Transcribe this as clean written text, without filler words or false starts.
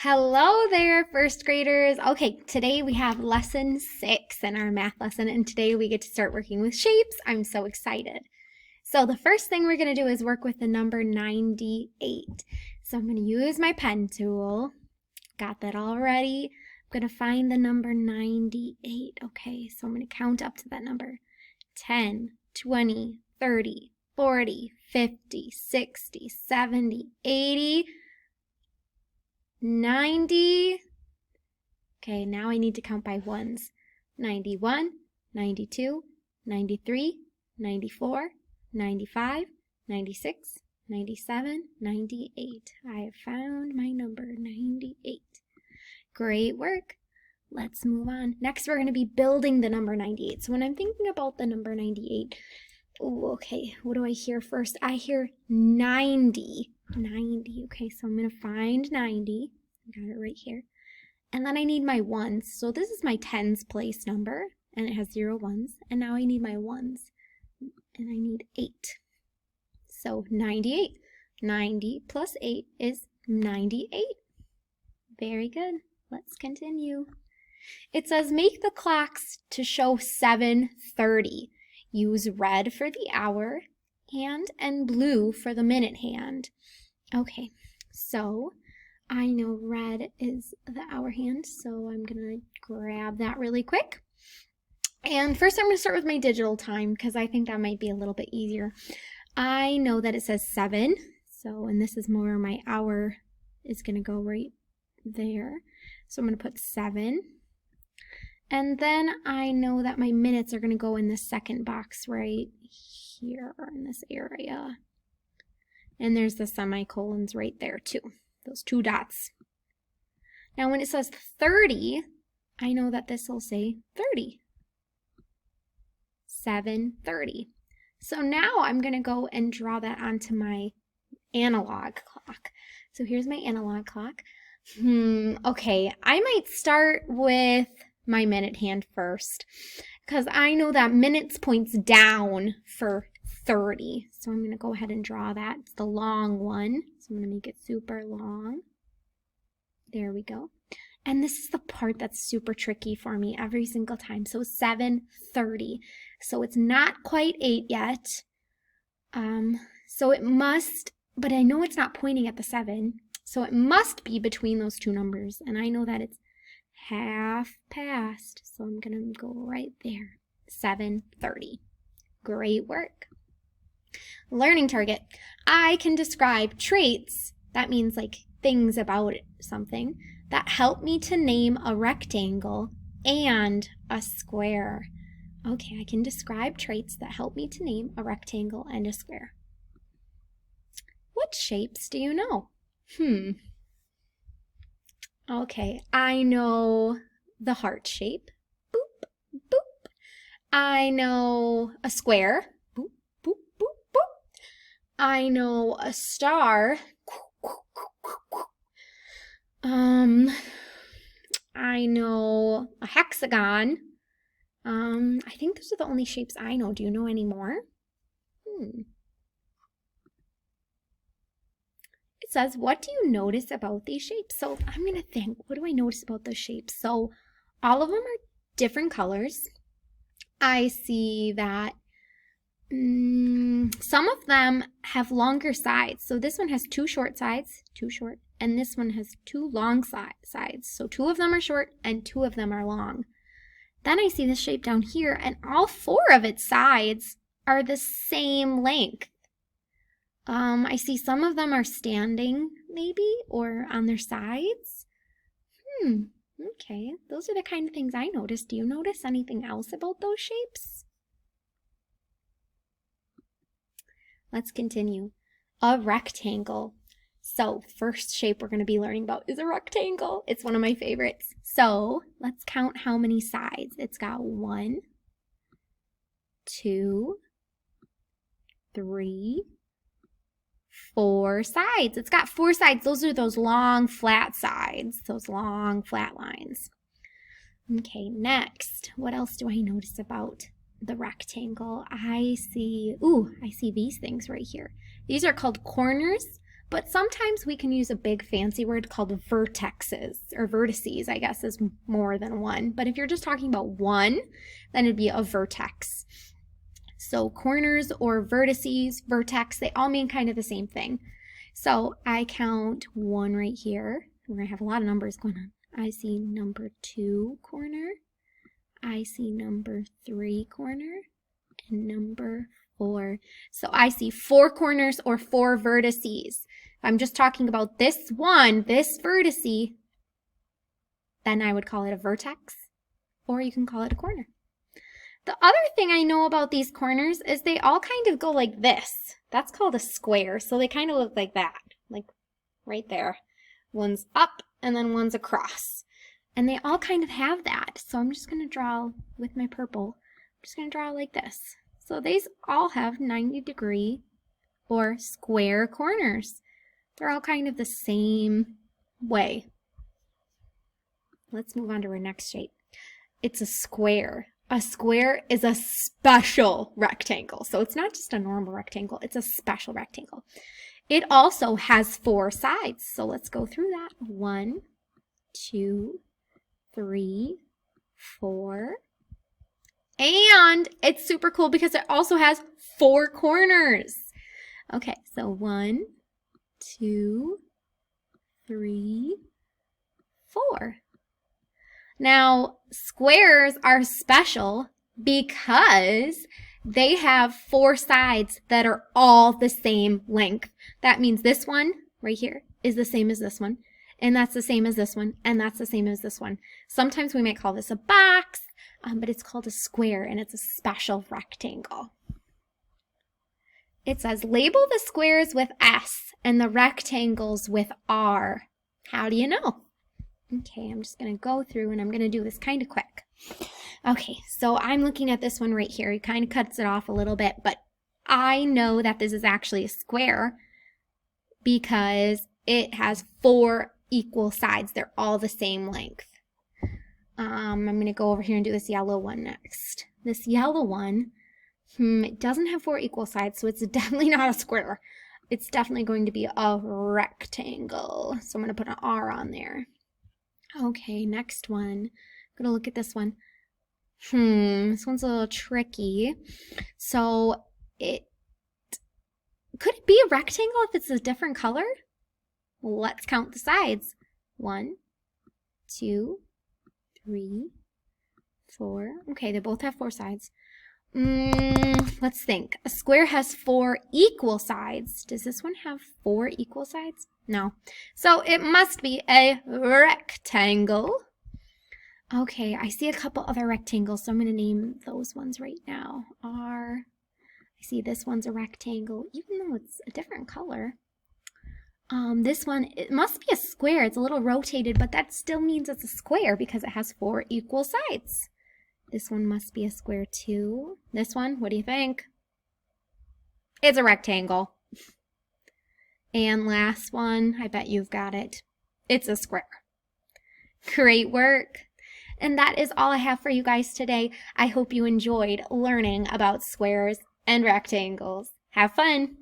Hello there, first graders. Okay, today we have lesson 6 in our math lesson, and today we get to start working with shapes. I'm so excited. So the first thing we're going to do is work with the number 98. So I'm going to use my pen tool. Got that all ready. I'm going to find the number 98. Okay, so I'm going to count up to that number. 10, 20, 30, 40, 50, 60, 70, 80, 90. Okay, now I need to count by ones. 91, 92, 93, 94, 95, 96, 97, 98. I have found my number 98. Great work. Let's move on. Next, we're going to be building the number 98. So when I'm thinking about the number 98, okay, what do I hear first? I hear 90. 90. Okay, so I'm going to find 90. I got it right here. And then I need my ones. So this is my tens place number, and it has 0 ones. And now I need my ones, and I need 8. So 98. 90 plus 8 is 98. Very good. Let's continue. It says make the clocks to show 7:30. Use red for the hour hand and blue for the minute hand. Okay, so I know red is the hour hand, so I'm going to grab that really quick. And first I'm going to start with my digital time because I think that might be a little bit easier. I know that it says 7, so, and this is more my hour is going to go right there. So I'm going to put 7. And then I know that my minutes are going to go in the second box right here in this area. And there's the semicolons right there too, those 2 dots. Now when it says 30, I know that this will say 30. 7:30. So now I'm going to go and draw that onto my analog clock. So here's my analog clock. Okay, I might start with my minute hand first because I know that minutes points down for 30. So I'm going to go ahead and draw that. It's the long one. So I'm going to make it super long. There we go. And this is the part that's super tricky for me every single time. So 7:30. So it's not quite 8 yet. So it must, but I know it's not pointing at the 7. So it must be between those 2 numbers. And I know that it's half past. So I'm going to go right there. 7:30. Great work. Learning target. I can describe traits, that means like things about something, that help me to name a rectangle and a square. Okay, I can describe traits that help me to name a rectangle and a square. What shapes do you know? Okay, I know the heart shape. Boop, boop. I know a square. Boop, boop, boop, boop. I know a star. I know a hexagon. I think those are the only shapes I know. Do you know any more? It says, what do you notice about these shapes? So I'm going to think, what do I notice about those shapes? So all of them are different colors. I see that some of them have longer sides. So this one has 2 short sides, 2 short, and this one has 2 long sides. So 2 of them are short and 2 of them are long. Then I see this shape down here, and all 4 of its sides are the same length. I see some of them are standing, maybe, or on their sides. Okay, those are the kind of things I noticed. Do you notice anything else about those shapes? Let's continue. A rectangle. So, first shape we're going to be learning about is a rectangle. It's one of my favorites. So, let's count how many sides. It's got 1, 2, 3, 4 sides. It's got 4 sides. Those are those long flat sides, those long flat lines. Okay, next, what else do I notice about the rectangle? I see these things right here. These are called corners But sometimes we can use a big fancy word called vertexes, or vertices, I guess is more than one. But if you're just talking about one, then it'd be a vertex. So corners or vertices, vertex, they all mean kind of the same thing. So I count one right here. We're going to have a lot of numbers going on. I see number 2 corner. I see number 3 corner. And number 4. So I see 4 corners or 4 vertices. If I'm just talking about this one, this vertice, then I would call it a vertex, or you can call it a corner. The other thing I know about these corners is they all kind of go like this. That's called a square. So they kind of look like that, like right there. One's up and then one's across. And they all kind of have that. So I'm just going to draw with my purple. I'm just going to draw like this. So these all have 90-degree or square corners. They're all kind of the same way. Let's move on to our next shape. It's a square. A square is a special rectangle. So it's not just a normal rectangle, it's a special rectangle. It also has 4 sides. So let's go through that. 1, 2, 3, 4. And it's super cool because it also has 4 corners. Okay, so 1, 2, 3, 4. Now, squares are special because they have 4 sides that are all the same length. That means this one right here is the same as this one, and that's the same as this one, and that's the same as this one. Sometimes we might call this a box, but it's called a square, and it's a special rectangle. It says, label the squares with S and the rectangles with R. How do you know? Okay, I'm just going to go through and I'm going to do this kind of quick. Okay, so I'm looking at this one right here. It kind of cuts it off a little bit, but I know that this is actually a square because it has 4 equal sides. They're all the same length. I'm going to go over here and do this yellow one next. This yellow one, it doesn't have 4 equal sides, so it's definitely not a square. It's definitely going to be a rectangle. So I'm going to put an R on there. Okay, next one. I'm going to look at this one. This one's a little tricky. So could it be a rectangle if it's a different color? Let's count the sides. 1, 2, 3, 4. Okay, they both have 4 sides. Let's think. A square has 4 equal sides. Does this one have 4 equal sides? No. So it must be a rectangle. Okay, I see a couple other rectangles, so I'm going to name those ones right now. I see this one's a rectangle, even though it's a different color. This one, it must be a square. It's a little rotated, but that still means it's a square because it has 4 equal sides. This one must be a square too. This one, what do you think? It's a rectangle. And last one, I bet you've got it. It's a square. Great work. And that is all I have for you guys today. I hope you enjoyed learning about squares and rectangles. Have fun.